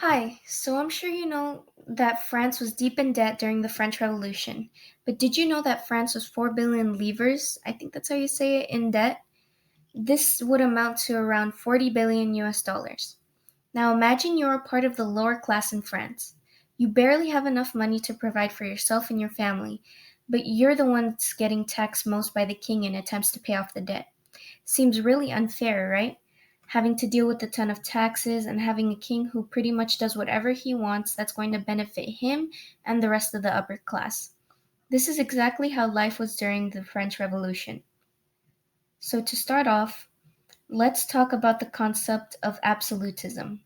Hi, so I'm sure you know that France was deep in debt during the French Revolution. But did you know that France was 4 billion livres? I think that's how you say it, in debt. This would amount to around 40 billion US dollars. Now imagine you're a part of the lower class in France. You barely have enough money to provide for yourself and your family, but you're the one that's getting taxed most by the king in attempts to pay off the debt. Seems really unfair, right? Having to deal with a ton of taxes and having a king who pretty much does whatever he wants that's going to benefit him and the rest of the upper class. This is exactly how life was during the French Revolution. So, to start off, let's talk about the concept of absolutism.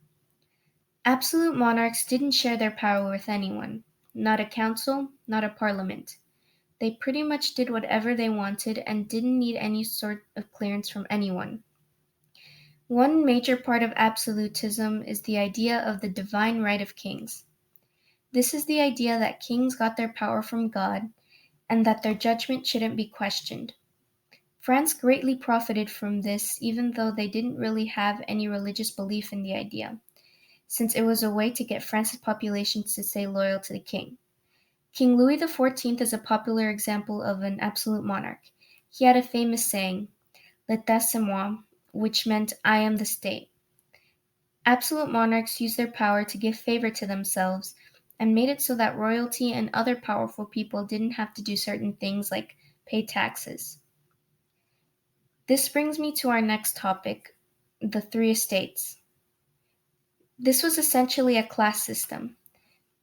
Absolute monarchs didn't share their power with anyone, not a council, not a parliament. They pretty much did whatever they wanted and didn't need any sort of clearance from anyone. One major part of absolutism is the idea of the divine right of kings. This is the idea that kings got their power from God and that their judgment shouldn't be questioned. France greatly profited from this, even though they didn't really have any religious belief in the idea, since it was a way to get France's population to stay loyal to the king. King Louis XIV is a popular example of an absolute monarch. He had a famous saying, L'état c'est moi, which meant I am the state. Absolute monarchs used their power to give favor to themselves and made it so that royalty and other powerful people didn't have to do certain things like pay taxes. This brings me to our next topic, the three estates. This was essentially a class system.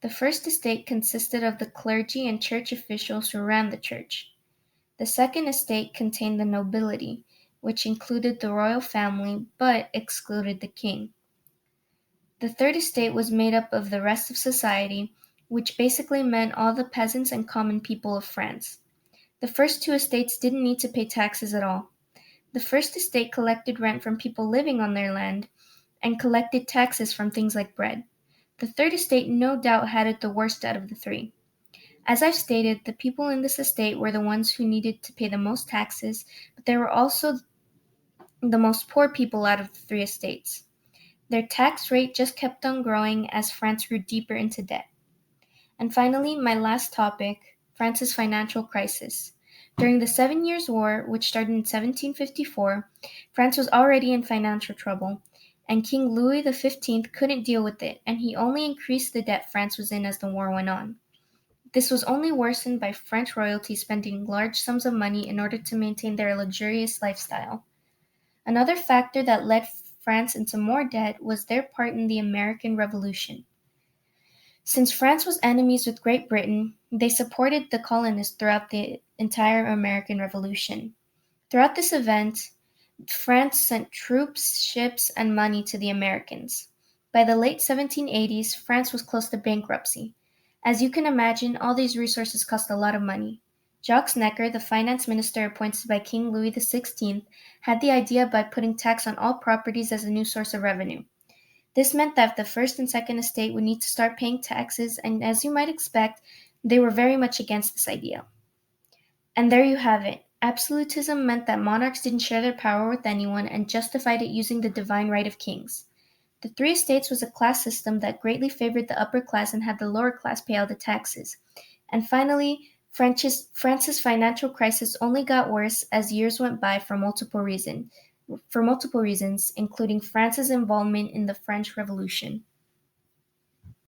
The first estate consisted of the clergy and church officials who ran the church. The second estate contained the nobility, which included the royal family but excluded the king. The third estate was made up of the rest of society, which basically meant all the peasants and common people of France. The first two estates didn't need to pay taxes at all. The first estate collected rent from people living on their land and collected taxes from things like bread. The third estate no doubt had it the worst out of the three. As I've stated, the people in this estate were the ones who needed to pay the most taxes, but they were also the most poor people out of the three estates. Their tax rate just kept on growing as France grew deeper into debt. And finally, my last topic, France's financial crisis. During the Seven Years' War, which started in 1754, France was already in financial trouble, and King Louis XV couldn't deal with it, and he only increased the debt France was in as the war went on. This was only worsened by French royalty spending large sums of money in order to maintain their luxurious lifestyle. Another factor that led France into more debt was their part in the American Revolution. Since France was enemies with Great Britain, they supported the colonists throughout the entire American Revolution. Throughout this event, France sent troops, ships, and money to the Americans. By the late 1780s, France was close to bankruptcy. As you can imagine, all these resources cost a lot of money. Jacques Necker, the finance minister appointed by King Louis XVI, had the idea by putting tax on all properties as a new source of revenue. This meant that the first and second estate would need to start paying taxes, and as you might expect, they were very much against this idea. And there you have it. Absolutism meant that monarchs didn't share their power with anyone and justified it using the divine right of kings. The three estates was a class system that greatly favored the upper class and had the lower class pay all the taxes. And finally, France's financial crisis only got worse as years went by for multiple reasons, including France's involvement in the French Revolution.